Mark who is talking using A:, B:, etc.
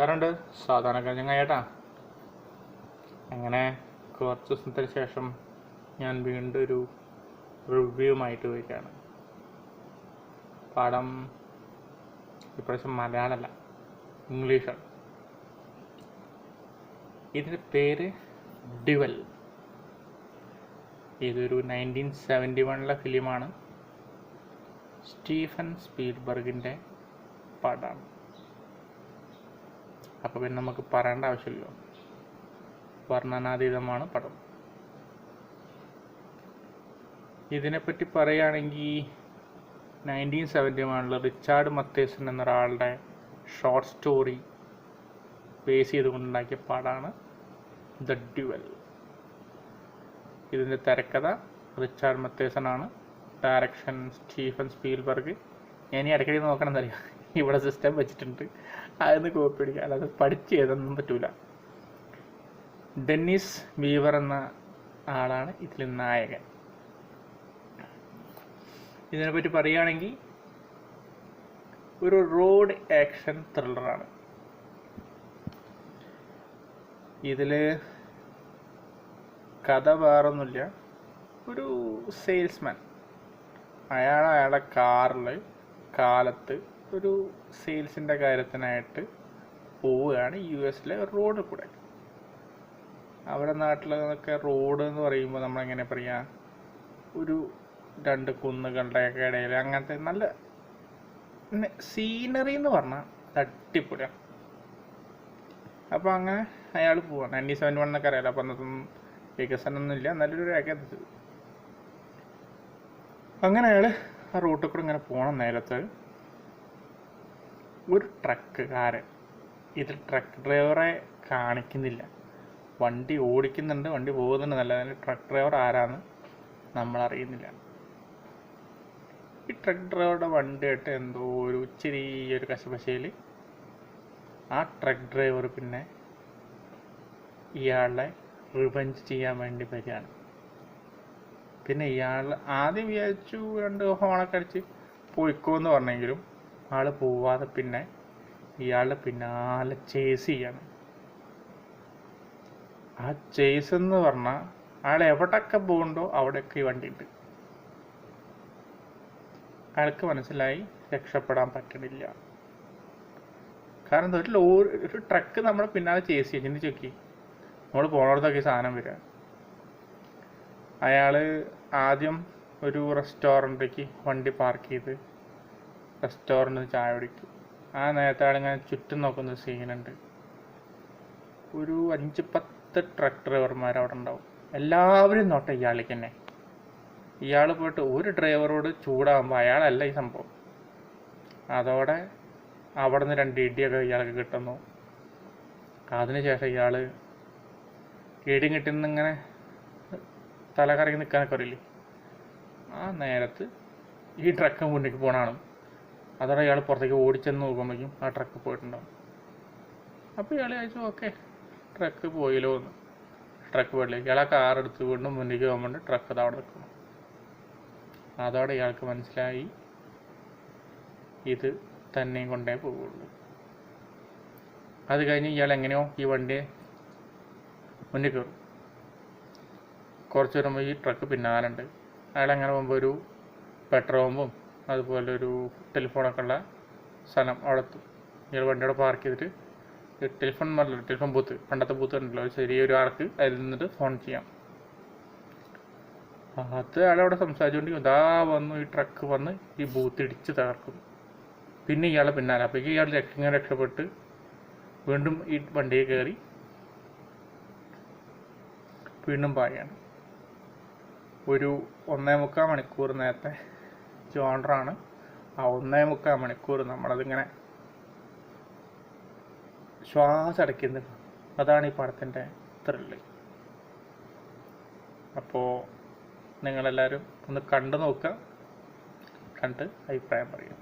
A: നമസ്കാരമുണ്ട്. സാധാരണക്കാരൻ ചങ്ങായേട്ടാ. അങ്ങനെ കുറച്ച് ദിവസത്തിന് ശേഷം ഞാൻ വീണ്ടും ഒരു റിവ്യൂമായിട്ട് വരികയാണ്. പടം ഇപ്രാവശ്യം മലയാളമല്ല, ഇംഗ്ലീഷാണ്. ഇതിൻ്റെ പേര് ഡ്യുവൽ. ഇതൊരു 1971 ഫിലിമാണ്. സ്റ്റീഫൻ സ്പീൽബർഗിൻ്റെ പടമാണ്. അപ്പോൾ പിന്നെ നമുക്ക് പറയേണ്ട ആവശ്യമില്ലല്ലോ, വർണ്ണനാതീതമാണ് പടം. ഇതിനെപ്പറ്റി പറയുകയാണെങ്കിൽ 1971 റിച്ചാർഡ് മത്തേസൺ എന്നൊരാളുടെ ഷോർട്ട് സ്റ്റോറി ബേസ് ചെയ്തുകൊണ്ടുണ്ടാക്കിയ പടമാണ് ദ ഡ്യുവൽ. ഇതിൻ്റെ തിരക്കഥ റിച്ചാർഡ് മത്തേസൺ ആണ്. Direction Stephen Spielberg. ഞാൻ ഈ ഇടയ്ക്കിടെ നോക്കണം എന്നറിയാം, ഇവിടെ സിസ്റ്റം വെച്ചിട്ടുണ്ട്, അതൊന്ന് കോപ്പി അടിക്കുക, അല്ലാതെ പഠിച്ച് ചെയ്തൊന്നും പറ്റൂല. ഡെന്നിസ് വീവർ എന്ന ആളാണ് ഇതിൽ നായകൻ. ഇതിനെപ്പറ്റി പറയുകയാണെങ്കിൽ ഒരു റോഡ് ആക്ഷൻ ത്രില്ലറാണ്. ഇതിൽ കഥ വേറൊന്നുമില്ല. ഒരു സെയിൽസ്മാൻ, അയാളുടെ കാറിൽ കാലത്ത് ഒരു സെയിൽസിൻ്റെ കാര്യത്തിനായിട്ട് പോവുകയാണ് US റോഡിൽ കൂടെ. അവരുടെ നാട്ടിലൊക്കെ റോഡ് എന്ന് പറയുമ്പോൾ നമ്മളെങ്ങനെ പറയുക, ഒരു രണ്ട് കുന്നുകളുടെയൊക്കെ ഇടയിൽ അങ്ങനത്തെ നല്ല സീനറി എന്ന് പറഞ്ഞാൽ അടിപൊളിയാണ്. അപ്പോൾ അങ്ങനെ അയാൾ പോവാണ്. 1971 എന്നൊക്കെ അറിയാലോ, അപ്പോൾ അന്നൊന്നും വികസനമൊന്നുമില്ല, നല്ലൊരു ഏകദേശ. അങ്ങനെ അയാൾ ആ റൂട്ടിൽ കൂടെ ഇങ്ങനെ പോകണം. നേരത്ത് ഒരു ട്രക്കുകാരൻ, ഇതിൽ ട്രക്ക് ഡ്രൈവറെ കാണിക്കുന്നില്ല, വണ്ടി ഓടിക്കുന്നുണ്ട്, വണ്ടി പോകുന്നുണ്ട്, നല്ല ട്രക്ക് ഡ്രൈവർ ആരാന്ന് നമ്മൾ അറിയുന്നില്ല. ഈ ട്രക്ക് ഡ്രൈവറുടെ വണ്ടിയായിട്ട് എന്തോ ഒരു ചെറിയൊരു കശപശയിൽ ആ ട്രക്ക് ഡ്രൈവർ പിന്നെ ഇയാളെ റിവെഞ്ച് ചെയ്യാൻ വേണ്ടി വരികയാണ്. പിന്നെ ഇയാൾ ആദ്യം വിചാരിച്ചു രണ്ട് ഹോണൊക്കെ അടിച്ച് പോയിക്കോന്ന് പറഞ്ഞെങ്കിലും ആൾ പോവാതെ പിന്നെ ഇയാളുടെ പിന്നാലെ ചേസ് ചെയ്യാണ്. ആ ചേസ് എന്ന് പറഞ്ഞാൽ അയാൾ എവിടെയൊക്കെ പോകുന്നുണ്ടോ അവിടെയൊക്കെ ഈ വണ്ടി ഉണ്ട്. അയാൾക്ക് മനസ്സിലായി രക്ഷപ്പെടാൻ പറ്റണില്ല. കാരണം ഒരു ട്രക്ക് നമ്മളെ പിന്നാലെ ചേസ് ചെയ്യും. ചിന്തിച്ച് നോക്കി, നമ്മൾ പോണോടത്തൊക്കെ സാധനം വരിക. അയാൾ ആദ്യം ഒരു റെസ്റ്റോറൻറ്റിലേക്ക് വണ്ടി പാർക്ക് ചെയ്ത് റെസ്റ്റോറൻറ്റിൽ ചായ കുടിക്കും. ആ നേരത്തെ ആളിങ്ങനെ ചുറ്റും നോക്കുന്ന സീനുണ്ട്. ഒരു 5-10 ട്രക്ക് ഡ്രൈവർമാർ അവിടെ ഉണ്ടാവും. എല്ലാവരും നോട്ടെ ഇയാൾക്ക് തന്നെ. ഇയാൾ പോയിട്ട് ഒരു ഡ്രൈവറോട് ചൂടാകുമ്പോൾ അയാളല്ല ഈ സംഭവം. അതോടെ അവിടെ നിന്ന് 2 ഇടിയൊക്കെ ഇയാൾക്ക് കിട്ടുന്നു. അതിനുശേഷം ഇയാൾ ഇടിയും കിട്ടുന്നിങ്ങനെ തല കറങ്ങി നിൽക്കാനൊക്കെ അറിയില്ലേ, ആ നേരത്ത് ഈ ട്രക്ക് മുന്നിലേക്ക് പോകണമാണ്. അതോടെ ഇയാൾ പുറത്തേക്ക് ഓടിച്ചെന്ന് നോക്കുമ്പോഴേക്കും ആ ട്രക്ക് പോയിട്ടുണ്ടാവും. അപ്പോൾ ഇയാൾ ചോദിച്ചു, ഓക്കെ ട്രക്ക് പോയില്ലോ എന്ന്. ട്രക്ക് പോയില്ലേ, ഇയാളെ കാറെടുത്ത് വീണ്ടും മുന്നിലേക്ക് പോകുമ്പോൾ ട്രക്ക് അവിടെ നിൽക്കുന്നു. അതോടെ ഇയാൾക്ക് മനസ്സിലായി ഇത് തന്നെയും കൊണ്ടേ പോവുള്ളൂ. അത് കഴിഞ്ഞ് ഇയാൾ എങ്ങനെയോ ഈ വണ്ടിയെ മുന്നിൽ കയറും. കുറച്ച് വരുമ്പോൾ ഈ ട്രക്ക് പിന്നാലുണ്ട്. അയാളെങ്ങനെ പോകുമ്പോൾ ഒരു പെട്രോൾ പമ്പും അതുപോലെ ഒരു ടെലിഫോണൊക്കെ ഉള്ള സ്ഥലം അവിടെ എത്തും. ഇയാൾ വണ്ടിയോടെ പാർക്ക് ചെയ്തിട്ട് ടെലിഫോൺ ബൂത്ത്, പണ്ടത്തെ ബൂത്ത് ഉണ്ടല്ലോ, ചെറിയൊരു ആൾക്ക് അതിൽ നിന്നിട്ട് ഫോൺ ചെയ്യാം. അത് അയാളവിടെ സംസാരിച്ചുകൊണ്ടിരിക്കും. ഇതാ വന്നു ഈ ട്രക്ക് വന്ന് ഈ ബൂത്ത് ഇടിച്ച് തകർക്കും. പിന്നെ ഇയാളെ പിന്നാലെ. അപ്പോഴേക്കും ഇയാൾ രക്ഷപ്പെട്ട് വീണ്ടും ഈ വണ്ടിയിൽ കയറി വീണ്ടും പായാണ്. ഒരു 1.25 മണിക്കൂർ നേരത്തെ ജോണറാണ്. ആ 1.25 മണിക്കൂർ നമ്മളതിങ്ങനെ ശ്വാസം അടയ്ക്കുന്നത്. അതാണ് ഈ പടത്തിൻ്റെ ത്രില്ല്. അപ്പോൾ നിങ്ങളെല്ലാവരും ഒന്ന് കണ്ടു നോക്കുക, കണ്ട് അഭിപ്രായം പറയുക.